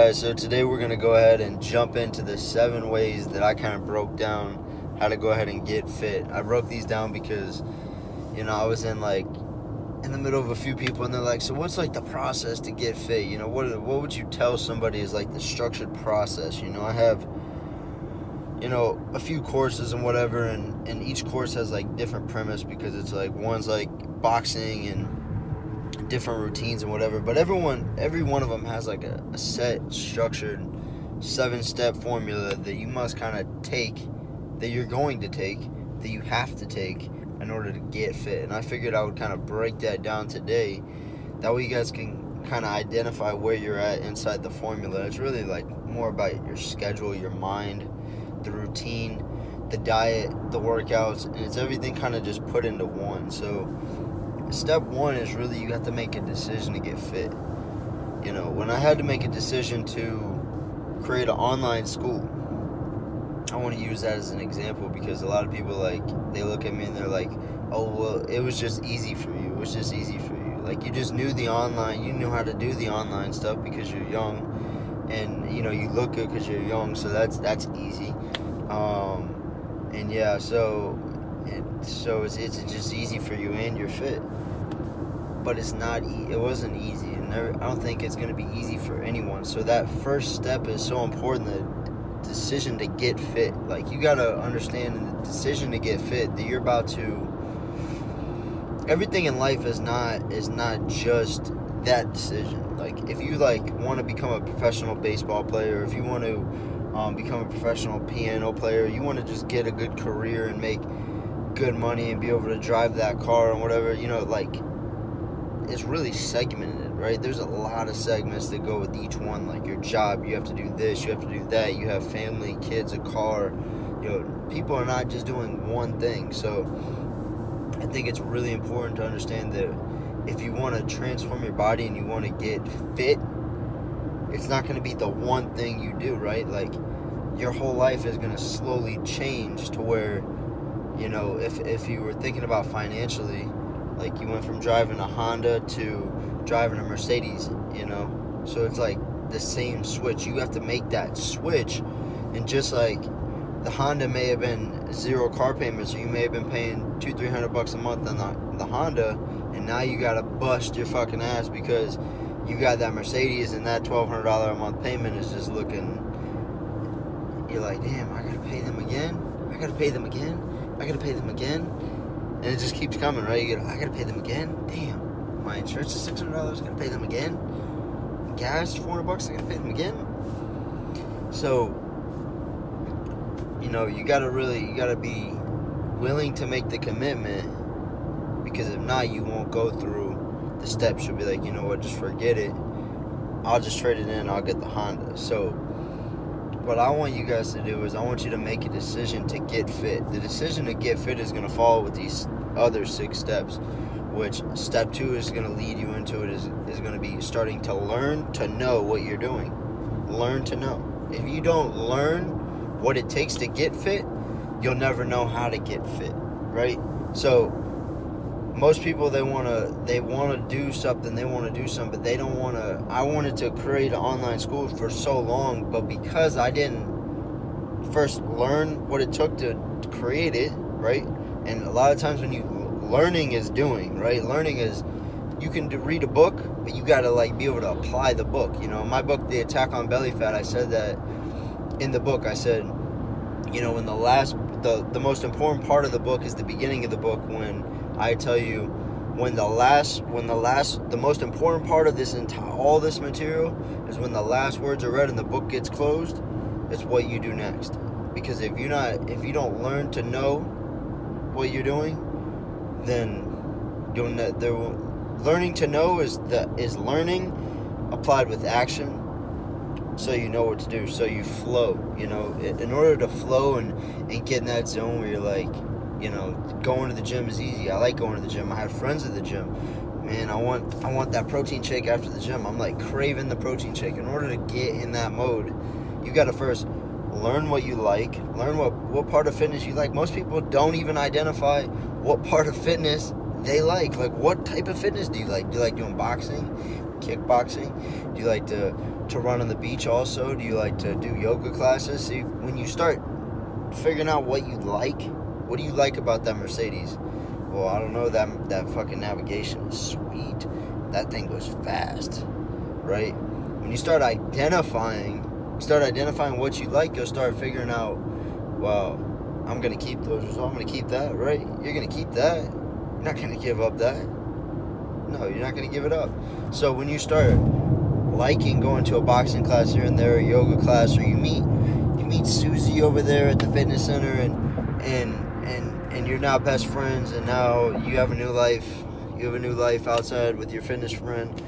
Alright, so today we're going to go ahead and jump into the 7 ways that I kind of broke down how to go ahead and get fit. I broke these down because, I was in the middle of a few people, and they're like, so what's the process to get fit? What would you tell somebody is the structured process? I have, a few courses and whatever, and each course has different premise, because it's one's boxing and different routines and whatever, but every one of them has a set, structured 7-step formula that you must kind of take, that you're going to take, that you have to take in order to get fit. And I figured I would kind of break that down today, that way you guys can kind of identify where you're at inside the formula. It's really more about your schedule, your mind, the routine, the diet, the workouts, and it's everything kind of just put into one. So step 1 is really, you have to make a decision to get fit. When I had to make a decision to create an online school, I want to use that as an example, because a lot of people they look at me and they're like, oh, well, it was just easy for you. It was just easy for you. You just knew you knew how to do the online stuff because you're young, and you look good because you're young, so that's easy. So it's just easy for you and you're fit. But it's not. It wasn't easy, and I don't think it's going to be easy for anyone. So that first step is so important. The decision to get fit. You got to understand, in the decision to get fit, that you're about to. Everything in life is not just that decision. If you want to become a professional baseball player, if you want to become a professional piano player, you want to just get a good career and make good money and be able to drive that car and whatever, it's really segmented, right? There's a lot of segments that go with each one. Your job, you have to do this, you have to do that, you have family, kids, a car. People are not just doing one thing. So I think it's really important to understand that if you want to transform your body and you want to get fit, it's not going to be the one thing you do, right? Your whole life is going to slowly change to where, if you were thinking about financially, you went from driving a Honda to driving a Mercedes, so it's the same switch. You have to make that switch, and just the Honda may have been 0 car payments, or you may have been paying $200-300 a month on the Honda, and now you gotta bust your fucking ass because you got that Mercedes, and that $1,200 a month payment is just looking. You're like, damn, I gotta pay them again. I gotta pay them again. I gotta pay them again. And it just keeps coming, right? I gotta pay them again. Damn, my insurance is $600. I gotta pay them again. Gas, $400. I gotta pay them again. So, you gotta be willing to make the commitment, because if not, you won't go through the steps. You'll be like, you know what, just forget it. I'll just trade it in. I'll get the Honda. So what I want you guys to do is, I want you to make a decision to get fit. The decision to get fit is going to follow with these other 6 steps, which step 2 is going to lead you into it, is going to be starting to learn to know what you're doing. Learn to know. If you don't learn what it takes to get fit, you'll never know how to get fit, right? So most people, they want to do something, but they don't want to. I wanted to create an online school for so long, but because I didn't first learn what it took to create it, right? And a lot of times learning is doing, right? Learning is, you can read a book, but you got to be able to apply the book. In my book, The Attack on Belly Fat, I said that in the book. I said, in the most important part of the book is the beginning of the book, when I tell you, the most important part of all this material is when the last words are read and the book gets closed. It's what you do next. Because if you don't learn to know what you're doing, then learning to know is learning applied with action. So you know what to do. So you flow. In order to flow and get in that zone where you're going to the gym is easy. I like going to the gym. I have friends at the gym. Man, I want that protein shake after the gym. I'm craving the protein shake. In order to get in that mode, you got to first learn what you like. Learn what part of fitness you like. Most people don't even identify what part of fitness they like. What type of fitness do you like? Do you like doing boxing, kickboxing? Do you like to to run on the beach also? Do you like to do yoga classes? See, when you start figuring out what you like, what do you like about that Mercedes? Well, I don't know, that fucking navigation is sweet. That thing goes fast, right? When you start identifying what you like, you'll start figuring out, well, I'm going to keep those results. I'm going to keep that, right? You're going to keep that. You're not going to give up that. No, you're not going to give it up. So when you start liking going to a boxing class here and there, a yoga class, or you meet Susie over there at the fitness center, and you're now best friends, and now you have a new life. You have a new life outside with your fitness friend.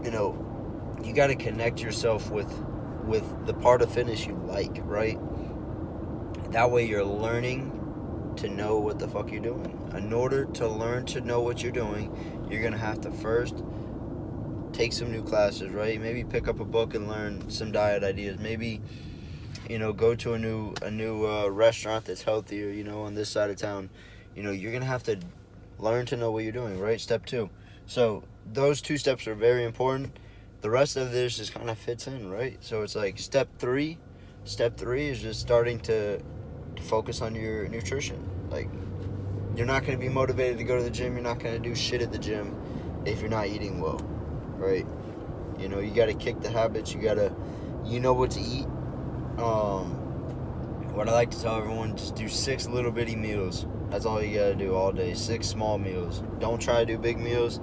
You know, you got to connect yourself with the part of fitness you like, right? That way you're learning to know what the fuck you're doing. In order to learn to know what you're doing, you're going to have to first take some new classes, right? Maybe pick up a book and learn some diet ideas. Maybe, go to a new restaurant that's healthier, on this side of town. You're going to have to learn to know what you're doing, right? Step 2. So those 2 steps are very important. The rest of this just kind of fits in, right? So it's like step 3 is just starting to focus on your nutrition. Like, you're not going to be motivated to go to the gym. You're not going to do shit at the gym if you're not eating well, right? You got to kick the habits. You got to, what to eat. What I like to tell everyone, just do 6 little bitty meals. That's all you got to do all day. 6 small meals. Don't try to do big meals.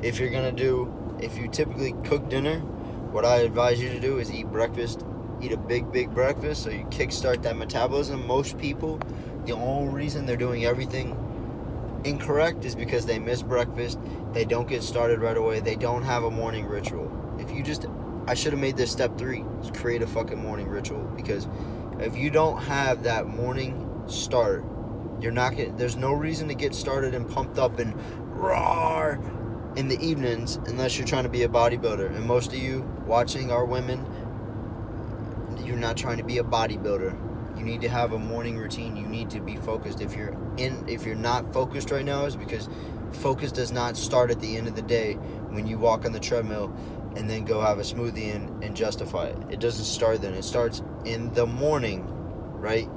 If you typically cook dinner, what I advise you to do is eat breakfast. Eat a big breakfast so you kickstart that metabolism. Most people, the only reason they're doing everything incorrect is because they miss breakfast. They don't get started right away. They don't have a morning ritual. I should have made this step 3, is create a fucking morning ritual. Because if you don't have that morning start, there's no reason to get started and pumped up and roar in the evenings unless you're trying to be a bodybuilder. And most of you watching are women. You're not trying to be a bodybuilder. You need to have a morning routine. You need to be focused. If you're not focused right now, is because focus does not start at the end of the day when you walk on the treadmill and then go have a smoothie and justify it. It doesn't start then. It starts in the morning, right?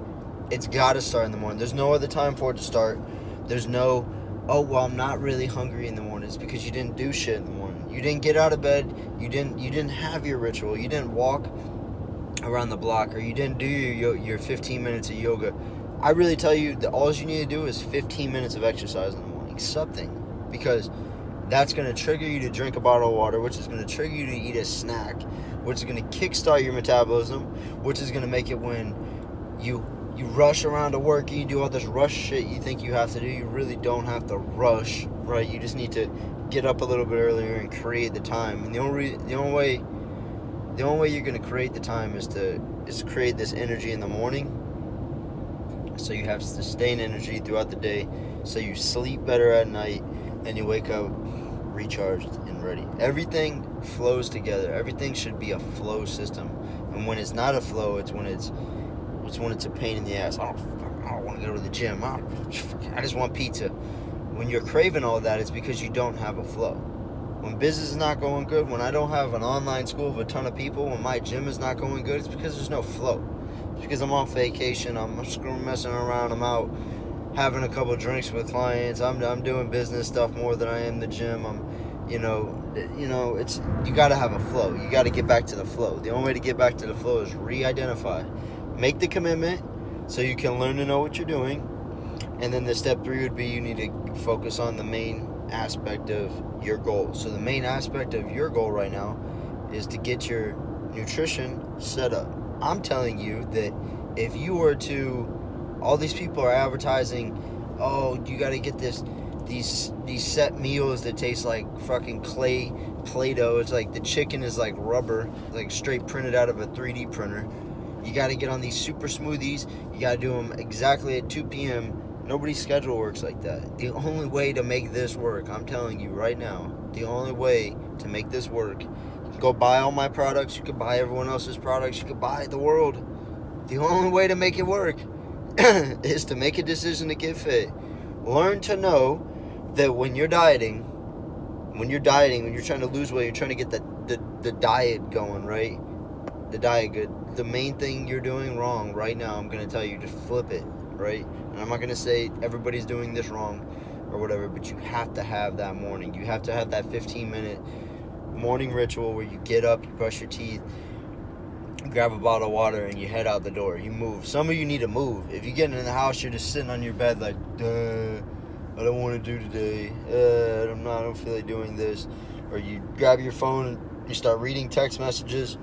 It's got to start in the morning. There's no other time for it to start. There's no, I'm not really hungry in the morning. It's because you didn't do shit in the morning. You didn't get out of bed. You didn't have your ritual. You didn't walk around the block, or you didn't do your 15 minutes of yoga. I really tell you that all you need to do is 15 minutes of exercise in the morning, something, because that's going to trigger you to drink a bottle of water, which is going to trigger you to eat a snack, which is going to kickstart your metabolism, which is going to make it when you rush around to work and you do all this rush shit you think you have to do. You really don't have to rush, right? You just need to get up a little bit earlier and create the time. And the only way you're going to create the time is to create this energy in the morning, so you have sustained energy throughout the day, so you sleep better at night, and you wake up recharged and ready. Everything flows together. Everything should be a flow system. And when it's not a flow, it's when it's a pain in the ass. I don't want to go to the gym. I just want pizza. When you're craving all that, it's because you don't have a flow. When business is not going good, when I don't have an online school of a ton of people, when my gym is not going good, it's because there's no flow. It's because I'm on vacation, I'm messing around, I'm out having a couple drinks with clients, I'm doing business stuff more than I am the gym. It's, you got to have a flow. You got to get back to the flow. The only way to get back to the flow is re-identify. Make the commitment so you can learn to know what you're doing. And then the step 3 would be, you need to focus on the main aspect of your goal. So the main aspect of your goal right now is to get your nutrition set up. I'm telling you that if you were to, all these people are advertising, you got to get these set meals that taste like fucking Play-Doh. It's like the chicken is like rubber, like straight printed out of a 3D printer. You got to get on these super smoothies. You got to do them exactly at 2 p.m. Nobody's schedule works like that. The only way to make this work, I'm telling you right now, the only way to make this work, you can go buy all my products, you can buy everyone else's products, you can buy the world. The only way to make it work is to make a decision to get fit. Learn to know that when you're dieting, when you're trying to lose weight, you're trying to get the diet going, right? The diet good. The main thing you're doing wrong right now, I'm going to tell you, just flip it, right? And I'm not going to say everybody's doing this wrong or whatever, but you have to have that morning. You have to have that 15-minute morning ritual where you get up, you brush your teeth, grab a bottle of water, and you head out the door. You move. Some of you need to move. If you get in the house, you're just sitting on your bed like, duh, I don't want to do today. I don't feel like doing this. Or you grab your phone and you start reading text messages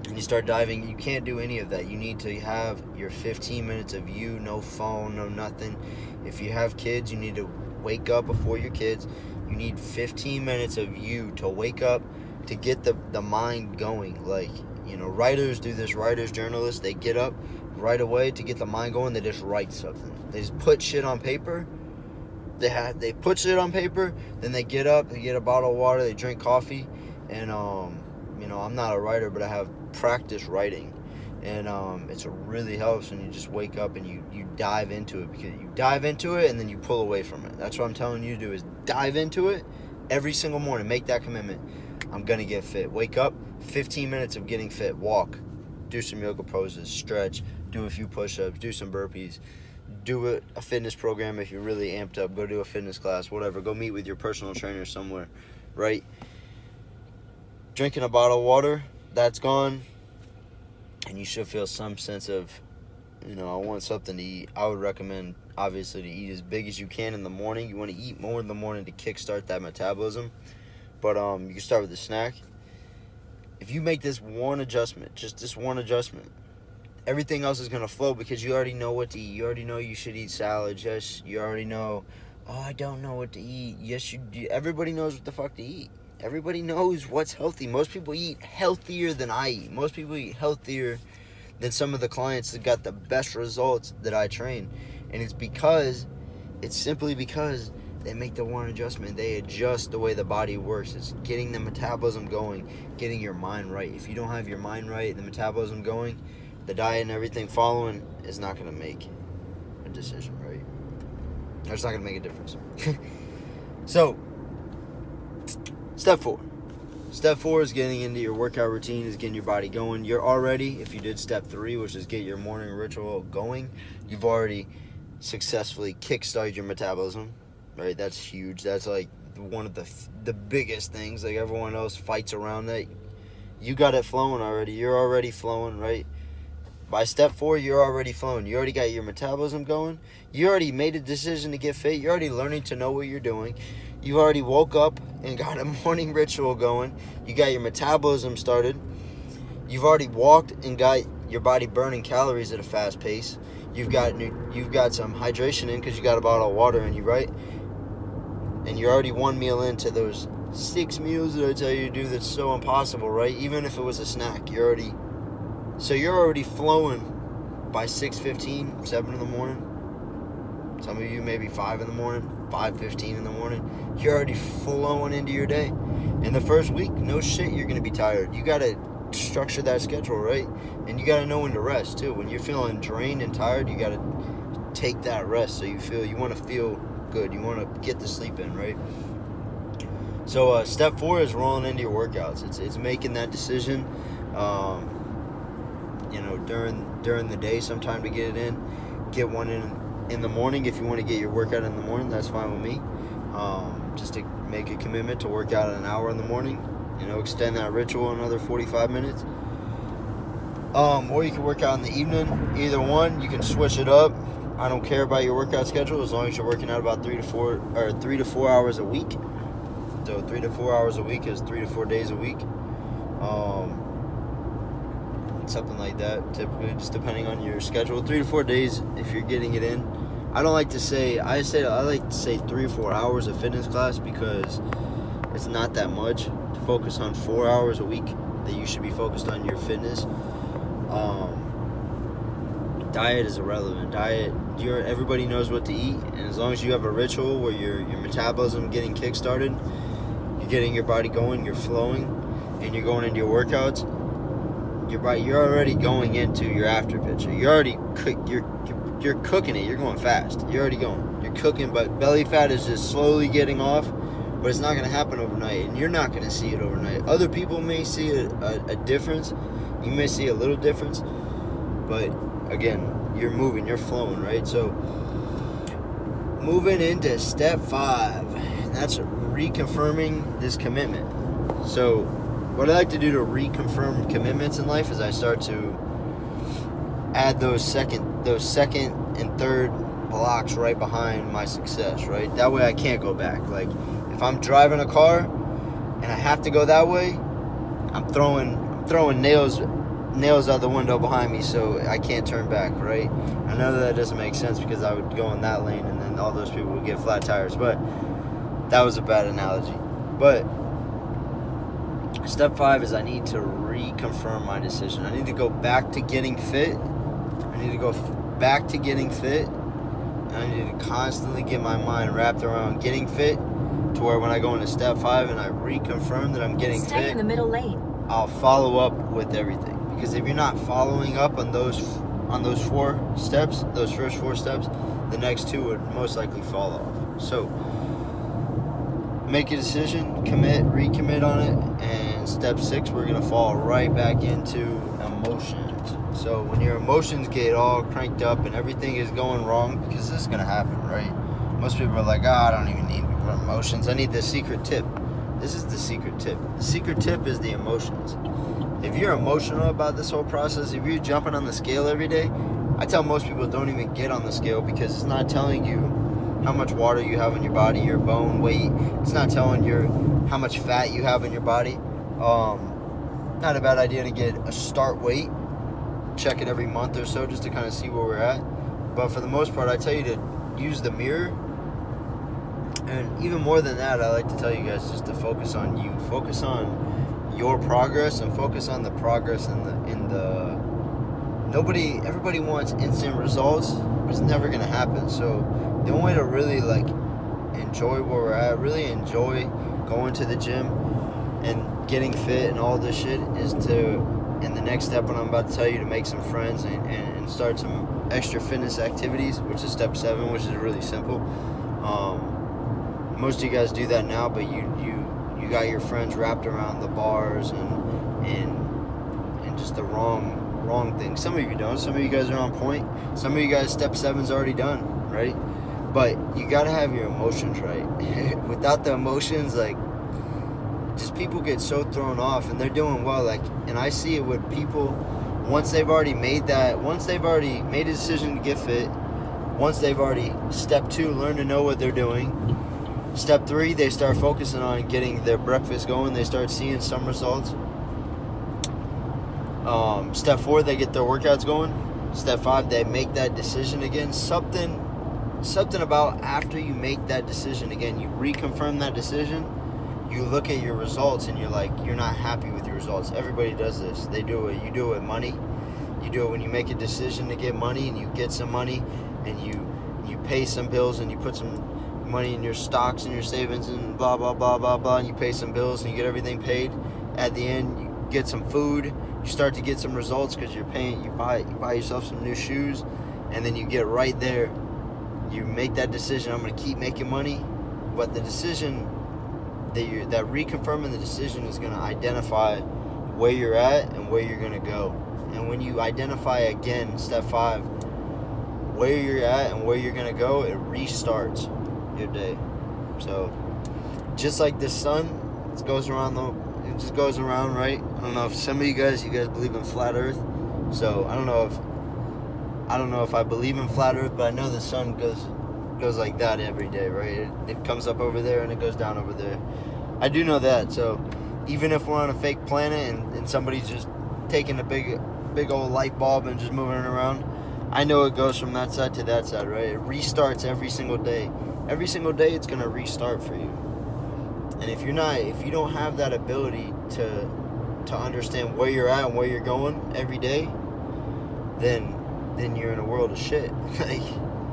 and you start diving. You can't do any of that. You need to have your 15 minutes of you, no phone, no nothing. If you have kids, you need to wake up before your kids. You need 15 minutes of you to wake up, to get the mind going. Like, writers do this, journalists, they get up right away to get the mind going. They just write something. They just put shit on paper. They put shit on paper, then they get up, they get a bottle of water, they drink coffee, and I'm not a writer, but I have practice writing, and it really helps when you just wake up and you dive into it, because you dive into it and then you pull away from it. That's what I'm telling you to do, is dive into it every single morning. Make that commitment. I'm gonna get fit. Wake up, 15 minutes of getting fit. Walk, do some yoga poses, stretch, do a few push-ups, do some burpees. Do a fitness program if you're really amped up. Go do a fitness class, whatever. Go meet with your personal trainer somewhere, right? Drinking a bottle of water, that's gone. And you should feel some sense of, I want something to eat. I would recommend, obviously, to eat as big as you can in the morning. You want to eat more in the morning to kickstart that metabolism. But you can start with a snack. If you make this one adjustment, just this one adjustment, everything else is going to flow, because you already know what to eat. You already know you should eat salad. Yes, you already know, I don't know what to eat. Yes, you do. Everybody knows what the fuck to eat. Everybody knows what's healthy. Most people eat healthier than I eat. Most people eat healthier than some of the clients that got the best results that I train. And it's simply because they make the one adjustment. They adjust the way the body works. It's getting the metabolism going, getting your mind right. If you don't have your mind right and the metabolism going, the diet and everything following is not going to make a decision, right? It's not going to make a difference. So, step 4. Step 4 is getting into your workout routine, is getting your body going. You're already, if you did step 3, which is get your morning ritual going, you've already successfully kickstarted your metabolism, right? That's huge. That's like one of the biggest things. Like, everyone else fights around that. You got it flowing already. You're already flowing, right? By step 4, you're already flowing. You already got your metabolism going. You already made a decision to get fit. You're already learning to know what you're doing. You already woke up and got a morning ritual going. You got your metabolism started. You've already walked and got your body burning calories at a fast pace. You've got some hydration in because you got a bottle of water in you, right? And you're already one meal into those 6 meals that I tell you to do that's so impossible, right? Even if it was a snack, you're already flowing by 6:15, 7 in the morning. Some of you maybe 5 in the morning, 5:15 in the morning. You're already flowing into your day. In the first week, no shit, you're going to be tired. You got to structure that schedule, right? And you got to know when to rest, too. When you're feeling drained and tired, you got to take that rest so you want to feel good. You want to get the sleep in, right? So step 4 is rolling into your workouts. It's making that decision, during the day, sometime to get it in. Get one in the morning. If you want to get your workout in the morning, that's fine with me. Just to make a commitment to work out an hour in the morning. Extend that ritual another 45 minutes. Or you can work out in the evening. Either one, you can switch it up. I don't care about your workout schedule as long as you're working out about 3 to 4 hours a week. So 3 to 4 hours a week is 3 to 4 days a week. Something like that, typically, just depending on your schedule. 3 to 4 days if you're getting it in. I like to say 3 or 4 hours of fitness class because it's not that much to focus on 4 hours a week that you should be focused on your fitness. Diet is irrelevant. Everybody knows what to eat, and as long as you have a ritual where your metabolism getting kick-started, you're getting your body going, you're flowing, and you're going into your workouts, you're already going into your after picture. You're cooking it. You're going fast. You're already going. You're cooking, but belly fat is just slowly getting off, but it's not going to happen overnight, and you're not going to see it overnight. Other people may see a difference. You may see a little difference, but again, you're moving, you're flowing, right? So moving into step 5, and that's reconfirming this commitment. So what I like to do to reconfirm commitments in life is I start to add those second and third blocks right behind my success, right? That way I can't go back. Like if I'm driving a car and I have to go that way, I'm throwing nails out the window behind me so I can't turn back, right? I know that doesn't make sense because I would go in that lane and then all those people would get flat tires, but that was a bad analogy. But step 5 is I need to reconfirm my decision. I need to go back to getting fit. I need to go back to getting fit. And I need to constantly get my mind wrapped around getting fit to where when I go into step 5 and I reconfirm that I'm getting fit, stay in the middle lane. I'll follow up with everything. Because if you're not following up on those 4 steps, those first 4 steps, the next 2 would most likely fall off. So make a decision, commit, recommit on it, and step 6, we're going to fall right back into emotions. So when your emotions get all cranked up and everything is going wrong, because this is going to happen, right? Most people are like, I don't even need emotions. I need the secret tip. This is the secret tip. The secret tip is the emotions. If you're emotional about this whole process, if you're jumping on the scale every day, I tell most people don't even get on the scale because it's not telling you how much water you have in your body, your bone weight. It's not telling you how much fat you have in your body. Not a bad idea to get a start weight. Check it every month or so just to kind of see where we're at. But for the most part, I tell you to use the mirror. And even more than that, I like to tell you guys just to focus on you. Focus on your progress and focus on the progress in the everybody wants instant results, but it's never going to happen. So the only way to really enjoy where we're at, really enjoy going to the gym and getting fit and all this shit is to, in the next step, what I'm about to tell you, to make some friends and start some extra fitness activities, which is step 7, which is really simple. Most of you guys do that now, but you got your friends wrapped around the bars and just the wrong things. Some of you don't. Some of you guys are on point. Some of you guys, step 7's already done, right? But you got to have your emotions right. Without the emotions, just people get so thrown off, and they're doing well. And I see it with people once they've already made a decision to get fit. Once they've already, step 2, learn to know what they're doing. Step 3, they start focusing on getting their breakfast going. They start seeing some results. Step 4, they get their workouts going. Step 5, they make that decision again. Something about after you make that decision again, you reconfirm that decision, you look at your results and you're not happy with your results. Everybody does this. They do it. You do it with money. You do it when you make a decision to get money and you get some money and you pay some bills and you put some money in your stocks and your savings and blah, blah, blah, blah, blah, and you pay some bills and you get everything paid. At the end, you get some food. You start to get some results because you buy yourself some new shoes, and then you get right there. You make that decision, I'm going to keep making money, but the decision, that reconfirming the decision is going to identify where you're at and where you're going to go. And when you identify again, step 5, where you're at and where you're going to go, it restarts your day. So just like the sun, it just goes around, right? I don't know if some of you guys believe in flat earth. So I don't know if I believe in flat earth, but I know the sun goes like that every day, right? It comes up over there and it goes down over there. I do know that. So even if we're on a fake planet and somebody's just taking a big old light bulb and just moving it around, I know it goes from that side to that side, right? It restarts every single day. Every single day it's going to restart for you. And if you don't have that ability to understand where you're at and where you're going every day, then you're in a world of shit.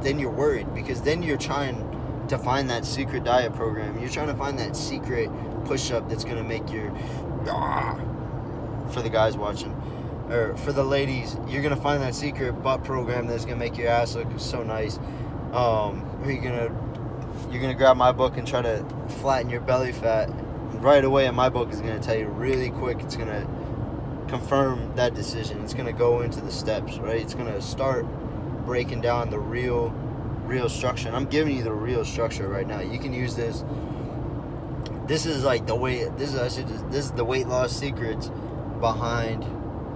Then you're worried, because then you're trying to find that secret diet program. You're trying to find that secret push-up that's going to make your, for the guys watching, or for the ladies, you're going to find that secret butt program that's going to make your ass look so nice. You're going to you're going to grab my book and try to flatten your belly fat. Right away in my book is going to tell you really quick. It's going to confirm that decision. It's going to go into the steps, right? It's going to start breaking down the real structure. And I'm giving you the real structure right now. You can use this. This is like the way. This is the weight loss secrets behind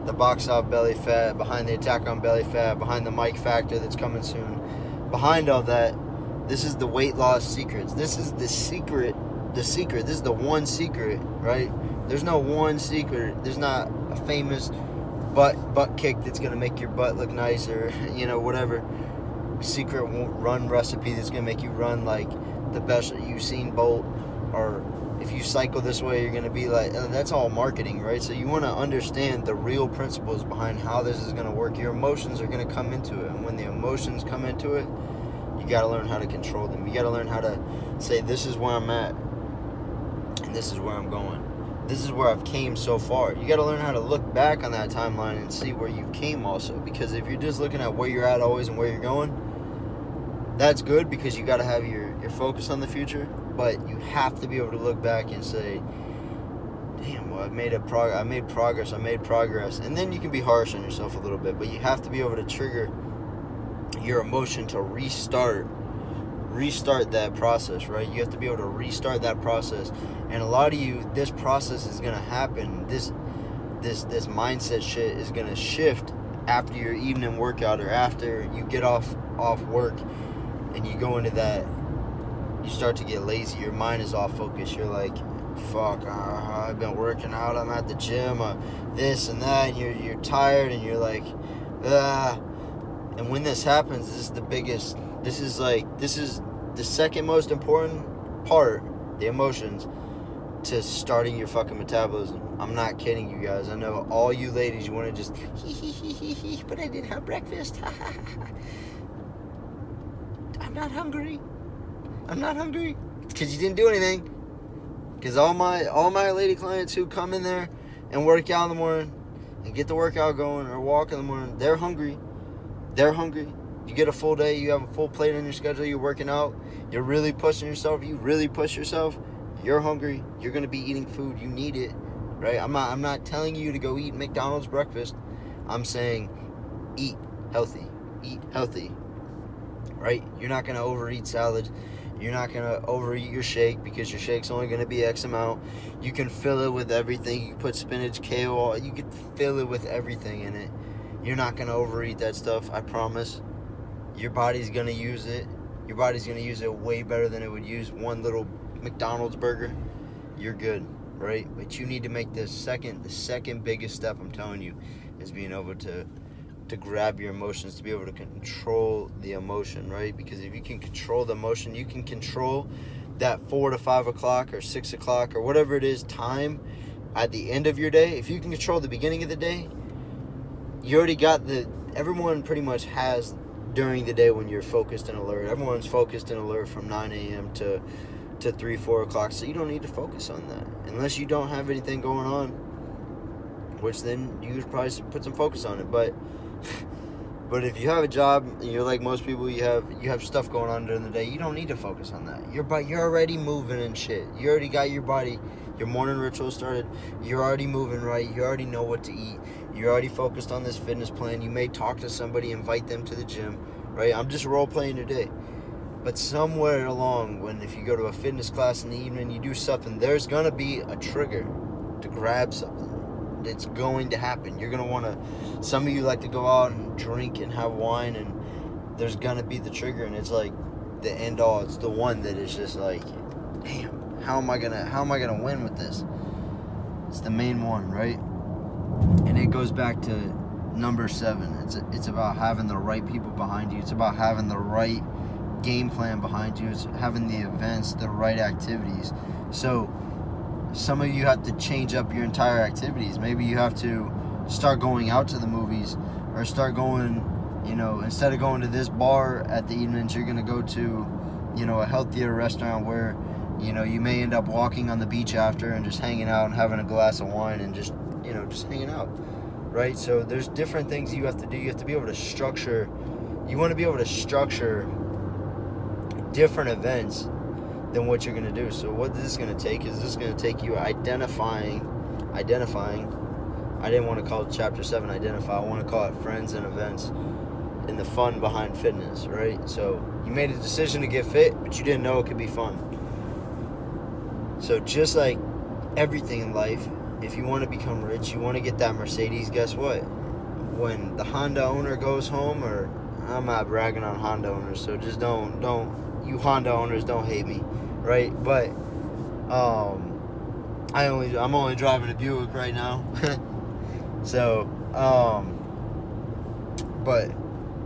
the box off belly fat, behind the attack on belly fat, behind the Mike factor that's coming soon. Behind all that, this is the weight loss secrets. This is the secret. This is the one secret, right? There's no one secret. There's not a famous butt kick that's gonna make your butt look nice, or whatever secret run recipe that's gonna make you run like the best Usain Bolt, or if you cycle this way you're gonna be like, that's all marketing, right? So you want to understand the real principles behind how this is gonna work. Your emotions are gonna come into it, and when the emotions come into it, you got to learn how to control them. You got to learn how to say, this is where I'm at and this is where I'm going. This is where I've came so far. You got to learn how to look back on that timeline and see where you came also. Because if you're just looking at where you're at always and where you're going, that's good, because you got to have your focus on the future. But you have to be able to look back and say, damn, well, I made progress. And then you can be harsh on yourself a little bit. But you have to be able to trigger your emotion to restart that process, right? You have to be able to restart that process. And a lot of you, this process is going to happen. This mindset shit is going to shift after your evening workout, or after you get off work and you go into that, you start to get lazy. Your mind is off focus. You're like, fuck, I've been working out, I'm at the gym, this and that, and you're tired, and you're like, And when this happens, this is the second most important part, the emotions, to starting your fucking metabolism. I'm not kidding you guys. I know all you ladies, you want to just, but I didn't have breakfast. I'm not hungry. Because you didn't do anything. Because all my lady clients who come in there and work out in the morning and get the workout going, or walk in the morning, they're hungry. You get a full day, you have a full plate on your schedule, you're working out, you're really pushing yourself, you're hungry, you're going to be eating food, you need it, right? I'm not telling you to go eat McDonald's breakfast. I'm saying eat healthy, right? You're not going to overeat salad. You're not going to overeat your shake, because your shake's only going to be X amount. You can fill it with everything. You can put spinach, kale, you can fill it with everything in it. You're not going to overeat that stuff, I promise. Your body's going to use it. Your body's going to use it way better than it would use one little McDonald's burger. You're good, right? But you need to make the second biggest step, I'm telling you, is being able to grab your emotions, to be able to control the emotion, right? Because if you can control the emotion, you can control that 4 to 5 o'clock or 6 o'clock or whatever it is time at the end of your day. If you can control the beginning of the day, you already got everyone pretty much has during the day when you're focused and alert. Everyone's focused and alert from 9 a.m. to 3, 4 o'clock, so you don't need to focus on that. Unless you don't have anything going on, which then you could probably put some focus on it. But if you have a job, and you're like most people, you have stuff going on during the day, you don't need to focus on that. You're already moving and shit. You already got your body, your morning ritual started. You're already moving right. You already know what to eat. You're already focused on this fitness plan. You may talk to somebody, invite them to the gym, right? I'm just role playing today. But somewhere along, if you go to a fitness class in the evening, you do something, there's going to be a trigger to grab something. It's going to happen. You're going to want to, some of you like to go out and drink and have wine, and there's going to be the trigger, and it's like the end all. It's the one that is just like, damn, how am I going to win with this? It's the main one, right? And it goes back to number 7. It's about having the right people behind you. It's about having the right game plan behind you. It's having the events, the right activities. So some of you have to change up your entire activities. Maybe you have to start going out to the movies, or start going, instead of going to this bar at the evenings, you're going to go to, a healthier restaurant where, you may end up walking on the beach after and just hanging out and having a glass of wine and just hanging out, right? So there's different things you have to do. You have to be able to structure. You want to be able to structure different events than what you're going to do. So what this is going to take is this is going to take you identifying. I didn't want to call it chapter 7 identify. I want to call it friends and events and the fun behind fitness, right? So you made a decision to get fit, but you didn't know it could be fun. So just like everything in life, if you want to become rich, you want to get that Mercedes, guess what? When the Honda owner goes home, or I'm not bragging on Honda owners, so just don't you Honda owners don't hate me, right? But I'm only driving a Buick right now. So but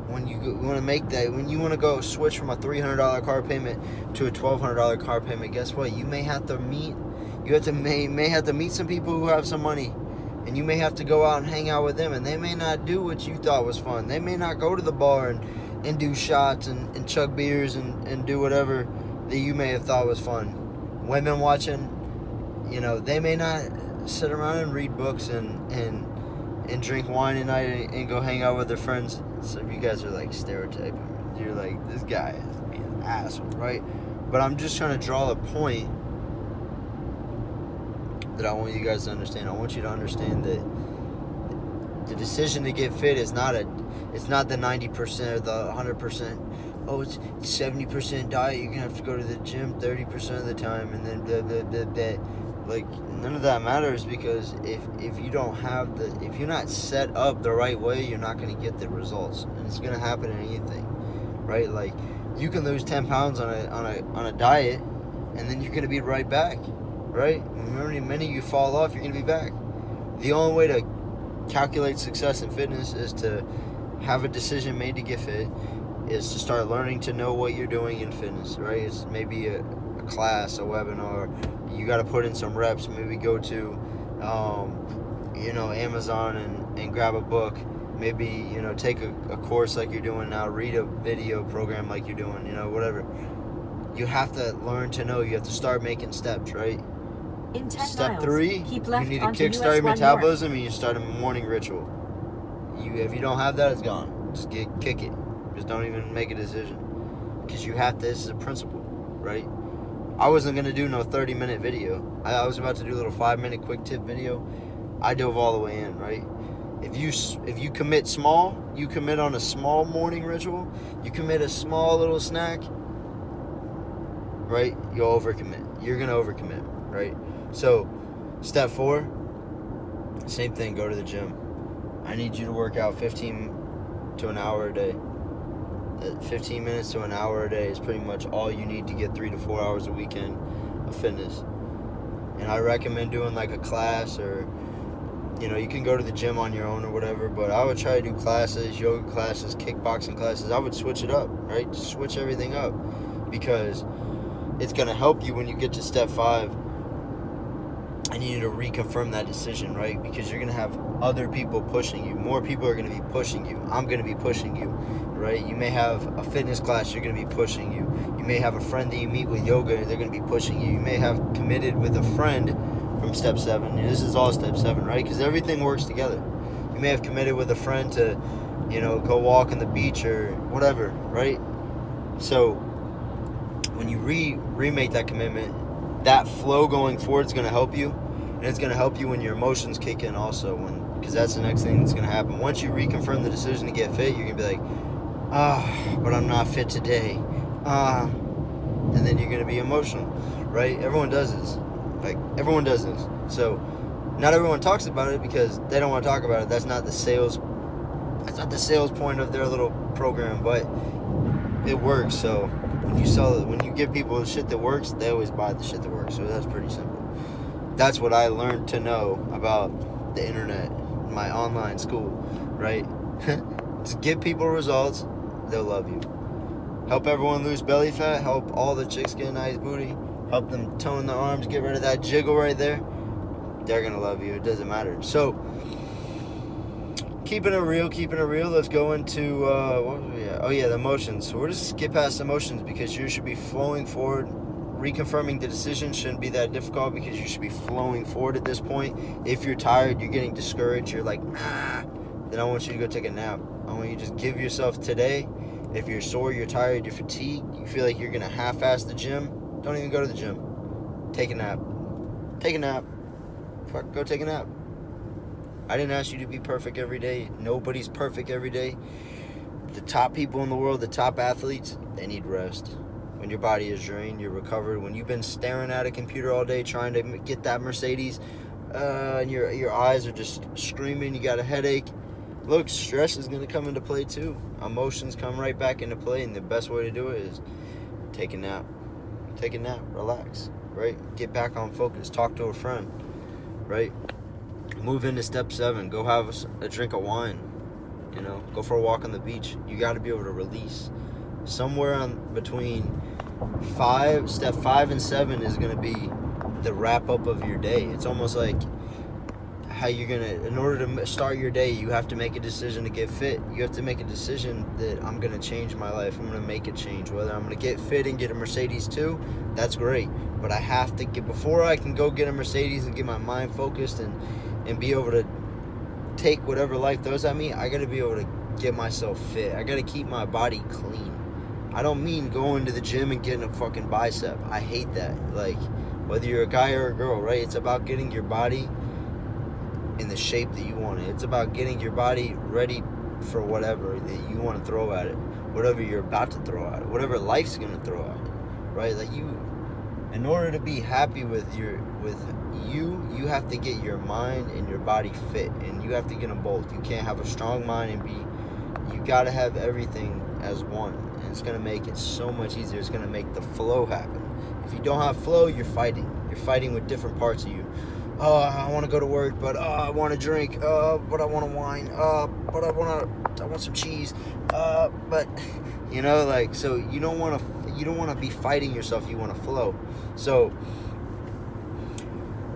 when you want to make that, when you want to go switch from a $300 car payment to a $1,200 car payment, guess what? You may have to meet some people who have some money, and you may have to go out and hang out with them, and they may not do what you thought was fun. They may not go to the bar and do shots and chug beers and do whatever that you may have thought was fun. Women watching, they may not sit around and read books and drink wine at night and go hang out with their friends. So if you guys are like stereotyping, you're like, this guy is being an asshole, right? But I'm just trying to draw a point that I want you guys to understand. I want you to understand that the decision to get fit is not it's not the 90% or the 100%. Oh, it's 70% diet. You're gonna have to go to the gym 30% of the time, and then blah, blah, blah, blah. Like, none of that matters, because if you don't have if you're not set up the right way, you're not going to get the results, and it's going to happen in anything, right? Like, you can lose 10 pounds on a diet, and then you're going to be right back, right? Remember, the minute you fall off, you're going to be back. The only way to calculate success in fitness is to have a decision made to get fit, is to start learning to know what you're doing in fitness, right? It's maybe a class, a webinar. You got to put in some reps. Maybe go to, Amazon and grab a book. Maybe, take a course like you're doing now. Read a video program like you're doing, whatever. You have to learn to know. You have to start making steps, right? In 10 Step miles, 3, keep you left need to onto kickstart your US 1 metabolism, and you start a morning ritual. If you don't have that, it's gone. Just kick it. Just don't even make a decision. Because you have to. This is a principle, right? I wasn't going to do no 30-minute video. I was about to do a little 5-minute quick tip video. I dove all the way in, right? If you commit small, you commit on a small morning ritual, you commit a small little snack, right? You'll overcommit. You're going to overcommit, right? So, step 4, same thing, go to the gym. I need you to work out 15 to an hour a day. 15 minutes to an hour a day is pretty much all you need to get 3 to 4 hours a weekend of fitness. And I recommend doing like a class, or you can go to the gym on your own or whatever, but I would try to do classes, yoga classes, kickboxing classes. I would switch it up, right? Just switch everything up, because it's going to help you when you get to step 5. I need you to reconfirm that decision, right? Because you're going to have other people pushing you. More people are going to be pushing you. I'm going to be pushing you, right? You may have a fitness class, you're going to be pushing you. You may have a friend that you meet with yoga, they're going to be pushing you. You may have committed with a friend from step 7. And this is all step 7, right? Because everything works together. You may have committed with a friend to, go walk on the beach or whatever, right? So when you remake that commitment, that flow going forward is going to help you. And it's going to help you when your emotions kick in also, because that's the next thing that's going to happen. Once you reconfirm the decision to get fit, you're going to be like, but I'm not fit today. And then you're going to be emotional, right? Everyone does this. Everyone does this. So not everyone talks about it because they don't want to talk about it. That's not the sales point of their little program, but it works. So when you give people the shit that works, they always buy the shit that works. So that's pretty simple. That's what I learned to know about the internet, my online school, right? Just give people results, they'll love you. Help everyone lose belly fat, help all the chicks get a nice booty, help them tone their arms, get rid of that jiggle right there. They're going to love you. It doesn't matter. So, keeping it real, let's go into, the emotions. So we're just skip past emotions, because you should be flowing forward. Reconfirming the decision shouldn't be that difficult, because you should be flowing forward at this point. If you're tired, you're getting discouraged, you're like, then I want you to go take a nap. I want you to just give yourself today If you're sore, you're tired, you're fatigued, you feel like you're going to half-ass the gym, don't even go to the gym. Take a nap. Take a nap. Fuck, go take a nap. I didn't ask you to be perfect every day. Nobody's perfect every day. The top people in the world, the top athletes, they need rest. When your body is drained, you're recovered. When you've been staring at a computer all day trying to get that Mercedes, and your eyes are just screaming, you got a headache, look, stress is going to come into play too. Emotions come right back into play, and the best way to do it is take a nap. Take a nap, relax, right? Get back on focus, talk to a friend, right? Move into step 7, go have a drink of wine, go for a walk on the beach. You got to be able to release. Somewhere on between step 5 and 7 is going to be the wrap up of your day. It's almost like how you're going to, in order to start your day, you have to make a decision to get fit. You have to make a decision that I'm going to change my life. I'm going to make a change. Whether I'm going to get fit and get a Mercedes too, that's great. But I have to get, before I can go get a Mercedes and get my mind focused and be able to take whatever life throws at me, I got to be able to get myself fit. I got to keep my body clean. I don't mean going to the gym and getting a fucking bicep. I hate that. Like, whether you're a guy or a girl, right? It's about getting your body in the shape that you want it. It's about getting your body ready for whatever that you want to throw at it. Whatever you're about to throw at it. Whatever life's going to throw at it. Right? Like, in order to be happy with you have to get your mind and your body fit. And you have to get them both. You can't have a strong mind and you got to have everything as one. And it's going to make it so much easier. It's going to make the flow happen. If you don't have flow, you're fighting. You're fighting with different parts of you. Oh, I want to go to work, but I want to drink. But I want to wine. But I want some cheese. But so you don't want to be fighting yourself. You want to flow. So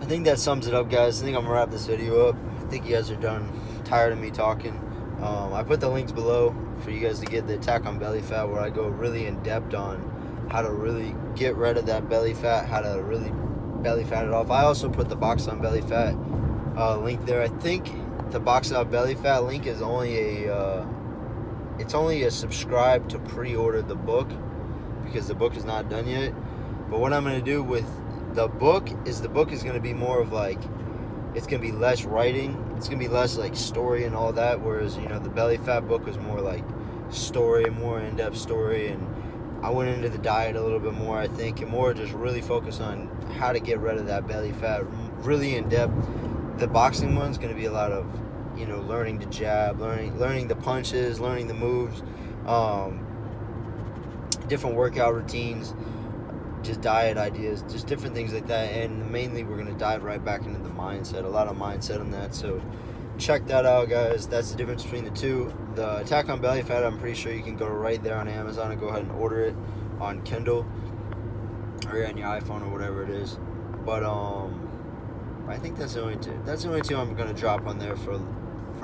I think that sums it up, guys. I think I'm gonna wrap this video up. I think you guys are done, tired of me talking. I put the links below for you guys to get the Attack on Belly Fat, where I go really in depth on how to really get rid of that belly fat, how to really belly fat it off. I also put the Box on Belly Fat link there. I think the Box on Belly Fat link is only a subscribe to pre-order the book, because the book is not done yet. But what I'm going to do with the book is going to be more of like, it's going to be less writing. It's going to be less like story and all that. Whereas, the Belly Fat book was more like story, more in-depth story. And I went into the diet a little bit more, I think, and more just really focus on how to get rid of that belly fat, really in depth. The boxing one's going to be a lot of, learning to jab, learning the punches, learning the moves, different workout routines, just diet ideas, just different things like that. And mainly we're going to dive right back into the mindset, a lot of mindset on that. So check that out, guys. That's the difference between the two. The Attack on Belly Fat, I'm pretty sure you can go right there on Amazon and go ahead and order it on Kindle or on your iPhone or whatever it is. But I think that's the only two. That's the only two I'm going to drop on there for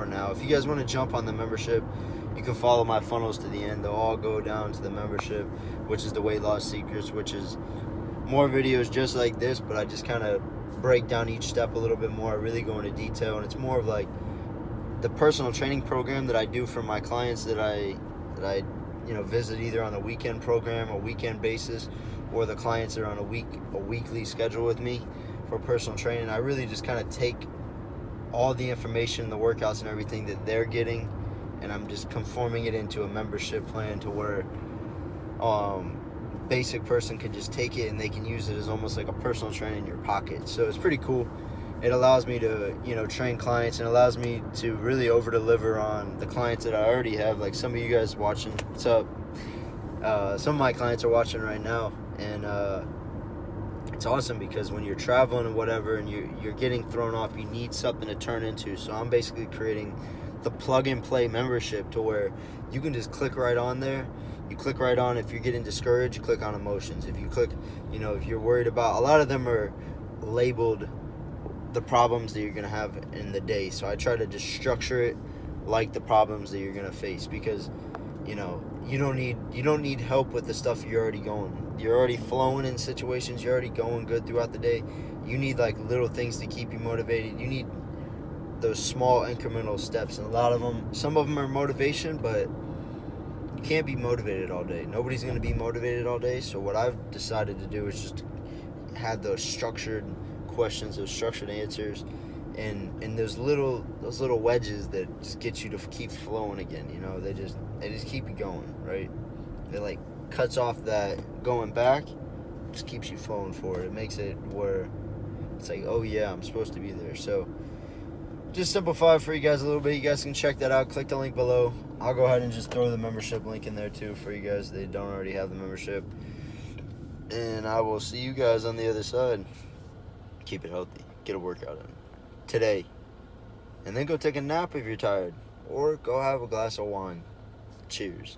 now. If you guys want to jump on the membership, you can follow my funnels to the end. They'll all go down to the membership, which is the Weight Loss Secrets, which is more videos just like this, but I just kind of break down each step a little bit more. I really go into detail, and it's more of like the personal training program that I do for my clients that I visit either on a weekend program, a weekend basis, or the clients that are on a weekly schedule with me for personal training. I really just kind of take all the information, the workouts and everything that they're getting, and I'm just conforming it into a membership plan to where basic person can just take it and they can use it as almost like a personal trainer in your pocket. So it's pretty cool. It allows me to, train clients, and allows me to really over-deliver on the clients that I already have. Like some of you guys watching, what's up? Some of my clients are watching right now, and it's awesome because when you're traveling and whatever and you're getting thrown off, you need something to turn into. So I'm basically creating the plug-and-play membership to where you can just click right on there. You click right on, if you're getting discouraged, you click on emotions. If you click, if you're worried about, a lot of them are labeled the problems that you're going to have in the day. So I try to just structure it like the problems that you're going to face, because, you don't need help with the stuff you're already going. You're already flowing in situations. You're already going good throughout the day. You need like little things to keep you motivated. You need those small incremental steps, and some of them are motivation, but you can't be motivated all day. Nobody's going to be motivated all day. So what I've decided to do is just have those structured questions, those structured answers, and those little wedges that just get you to keep flowing again. You know, they just keep you going, right? It like cuts off that going back, just keeps you flowing forward. It makes it where it's like, oh yeah, I'm supposed to be there. So just simplify it for you guys a little bit. You guys can check that out. Click the link below. I'll go ahead and just throw the membership link in there too for you guys that don't already have the membership. And I will see you guys on the other side. Keep it healthy. Get a workout in today. And then go take a nap if you're tired. Or go have a glass of wine. Cheers.